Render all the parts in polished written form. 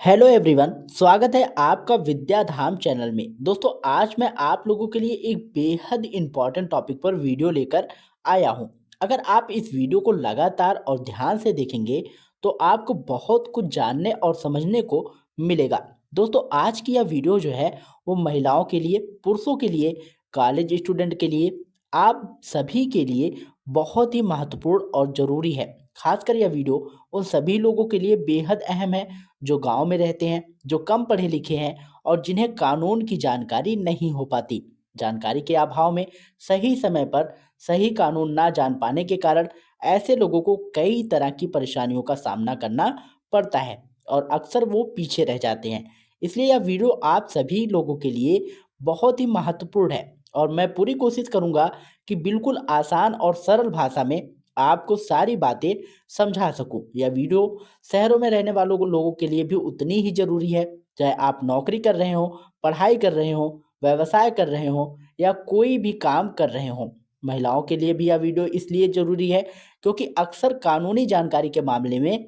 Hello everyone, स्वागत है आपका विद्याधाम चैनल में। दोस्तों, आज मैं आप लोगों के लिए एक बेहद इम्पॉर्टेंट टॉपिक पर वीडियो लेकर आया हूं। अगर आप इस वीडियो को लगातार और ध्यान से देखेंगे तो आपको बहुत कुछ जानने और समझने को मिलेगा। दोस्तों, आज की यह वीडियो जो है वो महिलाओं के लिए, पुरुषों के लिए, कॉलेज स्टूडेंट के लिए, आप सभी के लिए बहुत ही महत्वपूर्ण और ज़रूरी है। खासकर यह वीडियो उन सभी लोगों के लिए बेहद अहम है जो गांव में रहते हैं, जो कम पढ़े लिखे हैं और जिन्हें कानून की जानकारी नहीं हो पाती। जानकारी के अभाव में सही समय पर सही कानून ना जान पाने के कारण ऐसे लोगों को कई तरह की परेशानियों का सामना करना पड़ता है और अक्सर वो पीछे रह जाते हैं। इसलिए यह वीडियो आप सभी लोगों के लिए बहुत ही महत्वपूर्ण है और मैं पूरी कोशिश करूंगा कि बिल्कुल आसान और सरल भाषा में आपको सारी बातें समझा सकूं। यह वीडियो शहरों में रहने वालों लोगों के लिए भी उतनी ही ज़रूरी है, चाहे आप नौकरी कर रहे हो, पढ़ाई कर रहे हो, व्यवसाय कर रहे हो या कोई भी काम कर रहे हो। महिलाओं के लिए भी यह वीडियो इसलिए ज़रूरी है क्योंकि अक्सर कानूनी जानकारी के मामले में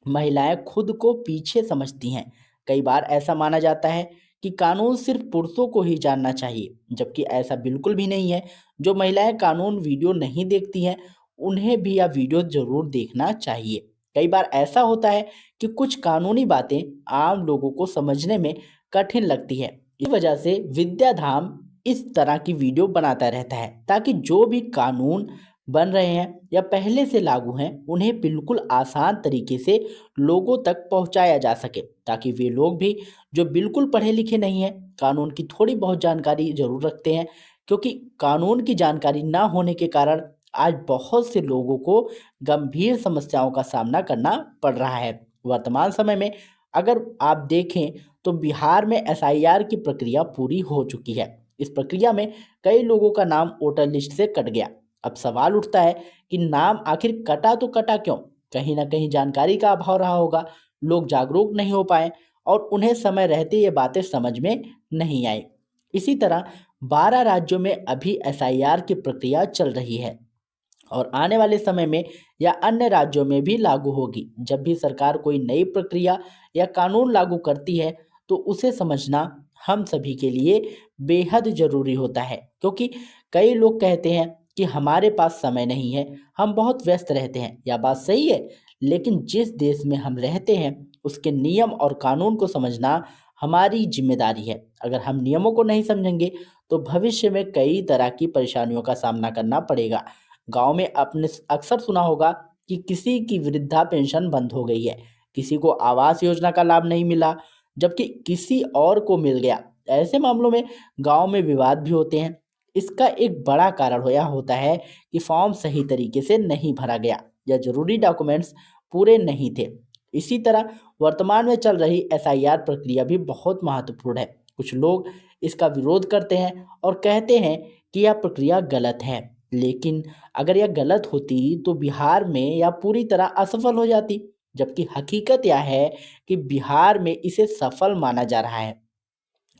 महिलाएं खुद को पीछे समझती हैं। कई बार ऐसा माना जाता है कि कानून सिर्फ पुरुषों को ही जानना चाहिए, जबकि ऐसा बिल्कुल भी नहीं है। जो महिलाएं कानून वीडियो नहीं देखती हैं, उन्हें भी यह वीडियो ज़रूर देखना चाहिए। कई बार ऐसा होता है कि कुछ कानूनी बातें आम लोगों को समझने में कठिन लगती है। इस वजह से विद्याधाम इस तरह की वीडियो बनाता रहता है ताकि जो भी कानून बन रहे हैं या पहले से लागू हैं उन्हें बिल्कुल आसान तरीके से लोगों तक पहुंचाया जा सके, ताकि वे लोग भी जो बिल्कुल पढ़े लिखे नहीं हैं, कानून की थोड़ी बहुत जानकारी जरूर रखते हैं, क्योंकि कानून की जानकारी ना होने के कारण आज बहुत से लोगों को गंभीर समस्याओं का सामना करना पड़ रहा है। वर्तमान समय में अगर आप देखें तो बिहार में एसआईआर की प्रक्रिया पूरी हो चुकी है। इस प्रक्रिया में कई लोगों का नाम वोटर लिस्ट से कट गया। अब सवाल उठता है कि नाम आखिर कटा तो कटा क्यों? कहीं ना कहीं जानकारी का अभाव रहा होगा, लोग जागरूक नहीं हो पाए और उन्हें समय रहते ये बातें समझ में नहीं आई। इसी तरह 12 राज्यों में अभी एसआईआर की प्रक्रिया चल रही है और आने वाले समय में या अन्य राज्यों में भी लागू होगी। जब भी सरकार कोई नई प्रक्रिया या कानून लागू करती है तो उसे समझना हम सभी के लिए बेहद ज़रूरी होता है, क्योंकि कई लोग कहते हैं कि हमारे पास समय नहीं है, हम बहुत व्यस्त रहते हैं। यह बात सही है, लेकिन जिस देश में हम रहते हैं उसके नियम और कानून को समझना हमारी जिम्मेदारी है। अगर हम नियमों को नहीं समझेंगे तो भविष्य में कई तरह की परेशानियों का सामना करना पड़ेगा। गांव में आपने अक्सर सुना होगा कि किसी की वृद्धा पेंशन बंद हो गई है, किसी को आवास योजना का लाभ नहीं मिला, जबकि किसी और को मिल गया। ऐसे मामलों में गांव में विवाद भी होते हैं। इसका एक बड़ा कारण यह होता है कि फॉर्म सही तरीके से नहीं भरा गया या जरूरी डॉक्यूमेंट्स पूरे नहीं थे। इसी तरह वर्तमान में चल रही एसआईआर प्रक्रिया भी बहुत महत्वपूर्ण है। कुछ लोग इसका विरोध करते हैं और कहते हैं कि यह प्रक्रिया गलत है, लेकिन अगर यह गलत होती तो बिहार में यह पूरी तरह असफल हो जाती, जबकि हकीकत यह है कि बिहार में इसे सफल माना जा रहा है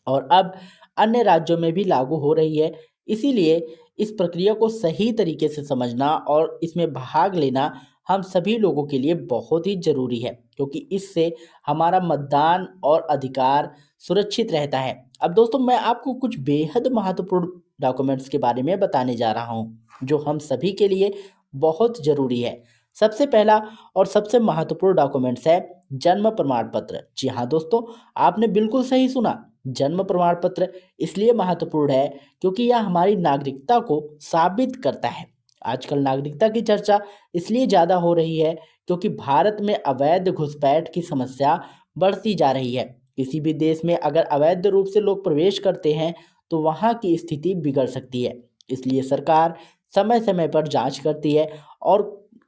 और अब अन्य राज्यों में भी लागू हो रही है। इसीलिए इस प्रक्रिया को सही तरीके से समझना और इसमें भाग लेना हम सभी लोगों के लिए बहुत ही ज़रूरी है, क्योंकि इससे हमारा मतदान और अधिकार सुरक्षित रहता है। अब दोस्तों, मैं आपको कुछ बेहद महत्वपूर्ण डॉक्यूमेंट्स के बारे में बताने जा रहा हूँ जो हम सभी के लिए बहुत ज़रूरी है। सबसे पहला और सबसे महत्वपूर्ण डॉक्यूमेंट्स है जन्म प्रमाण पत्र। जी हाँ दोस्तों, आपने बिल्कुल सही सुना। जन्म प्रमाण पत्र इसलिए महत्वपूर्ण है क्योंकि यह हमारी नागरिकता को साबित करता है। आजकल नागरिकता की चर्चा इसलिए ज़्यादा हो रही है क्योंकि भारत में अवैध घुसपैठ की समस्या बढ़ती जा रही है। किसी भी देश में अगर अवैध रूप से लोग प्रवेश करते हैं तो वहाँ की स्थिति बिगड़ सकती है। इसलिए सरकार समय समय पर जांच करती है और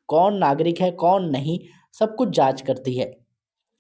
कौन नागरिक है कौन नहीं, सब कुछ जांच करती है।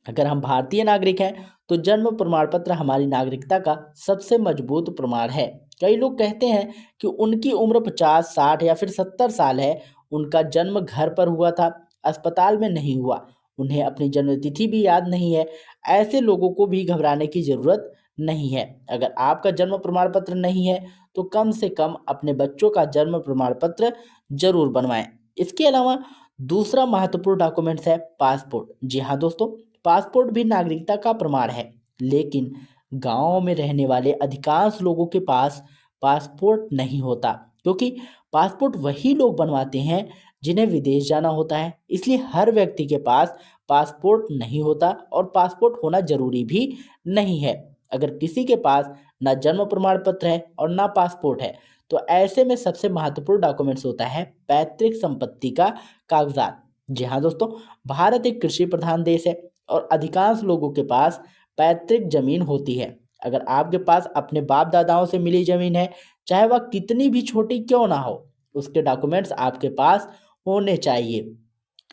अगर हम भारतीय नागरिक हैं तो जन्म प्रमाण पत्र हमारी नागरिकता का सबसे मजबूत प्रमाण है। कई लोग कहते हैं कि उनकी उम्र 50, 60 या फिर 70 साल है, उनका जन्म घर पर हुआ था, अस्पताल में नहीं हुआ, उन्हें अपनी जन्म तिथि भी याद नहीं है। ऐसे लोगों को भी घबराने की ज़रूरत नहीं है। अगर आपका जन्म प्रमाण पत्र नहीं है तो कम से कम अपने बच्चों का जन्म प्रमाण पत्र जरूर बनवाएं। इसके अलावा दूसरा महत्वपूर्ण डॉक्यूमेंट्स है पासपोर्ट। जी हाँ दोस्तों, पासपोर्ट भी नागरिकता का प्रमाण है, लेकिन गाँव में रहने वाले अधिकांश लोगों के पास पासपोर्ट नहीं होता, क्योंकि पासपोर्ट वही लोग बनवाते हैं जिन्हें विदेश जाना होता है। इसलिए हर व्यक्ति के पास पासपोर्ट नहीं होता और पासपोर्ट होना जरूरी भी नहीं है। अगर किसी के पास ना जन्म प्रमाण पत्र है और ना पासपोर्ट है, तो ऐसे में सबसे महत्वपूर्ण डॉक्यूमेंट्स होता है पैतृक संपत्ति का कागजात। जी हाँ दोस्तों, भारत एक कृषि प्रधान देश है और अधिकांश लोगों के पास पैतृक जमीन होती है। अगर आपके पास अपने बाप दादाओं से मिली जमीन है, चाहे वह कितनी भी छोटी क्यों ना हो, उसके डॉक्यूमेंट्स आपके पास होने चाहिए।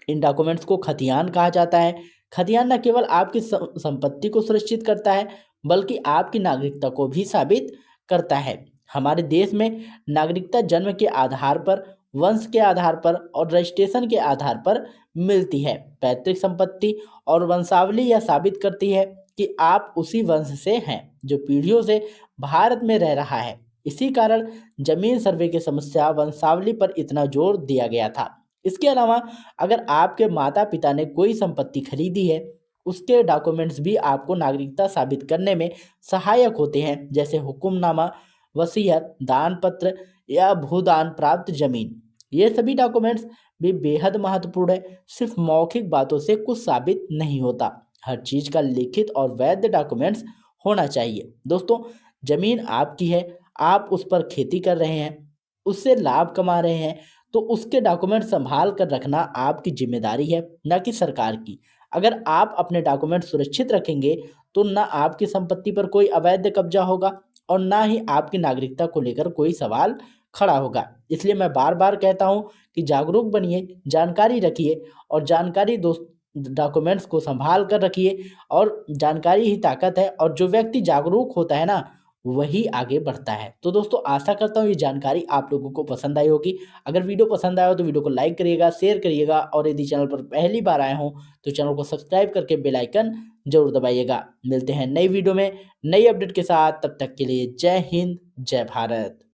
इन डॉक्यूमेंट्स को खतियान कहा जाता है। खतियान न केवल आपकी संपत्ति को सुरक्षित करता है, बल्कि आपकी नागरिकता को भी साबित करता है। हमारे देश में नागरिकता जन्म के आधार पर, वंश के आधार पर और रजिस्ट्रेशन के आधार पर मिलती है। पैतृक संपत्ति और वंशावली यह साबित करती है कि आप उसी वंश से हैं जो पीढ़ियों से भारत में रह रहा है। इसी कारण जमीन सर्वे की समस्या वंशावली पर इतना जोर दिया गया था। इसके अलावा अगर आपके माता पिता ने कोई संपत्ति खरीदी है, उसके डॉक्यूमेंट्स भी आपको नागरिकता साबित करने में सहायक होते हैं, जैसे हुक्मनामा, वसीयत, दान पत्र या भूदान प्राप्त जमीन। ये सभी डॉक्यूमेंट्स भी बेहद महत्वपूर्ण है। सिर्फ मौखिक बातों से कुछ साबित नहीं होता। हर चीज का लिखित और वैध डॉक्यूमेंट्स होना चाहिए। दोस्तों, जमीन आपकी है, आप उस पर खेती कर रहे हैं, उससे लाभ कमा रहे हैं, तो उसके डॉक्यूमेंट संभाल कर रखना आपकी जिम्मेदारी है, न कि सरकार की। अगर आप अपने डॉक्यूमेंट सुरक्षित रखेंगे, तो ना आपकी संपत्ति पर कोई अवैध कब्जा होगा और ना ही आपकी नागरिकता को लेकर कोई सवाल खड़ा होगा। इसलिए मैं बार बार कहता हूँ कि जागरूक बनिए, जानकारी रखिए और जानकारी दोस्त डॉक्यूमेंट्स को संभाल कर रखिए। और जानकारी ही ताकत है, और जो व्यक्ति जागरूक होता है ना, वही आगे बढ़ता है। तो दोस्तों, आशा करता हूँ ये जानकारी आप लोगों को पसंद आई होगी। अगर वीडियो पसंद आया हो तो वीडियो को लाइक करिएगा, शेयर करिएगा और यदि चैनल पर पहली बार आए हों तो चैनल को सब्सक्राइब करके बेल आइकन जरूर दबाइएगा। मिलते हैं नई वीडियो में नई अपडेट के साथ, तब तक के लिए जय हिंद, जय भारत।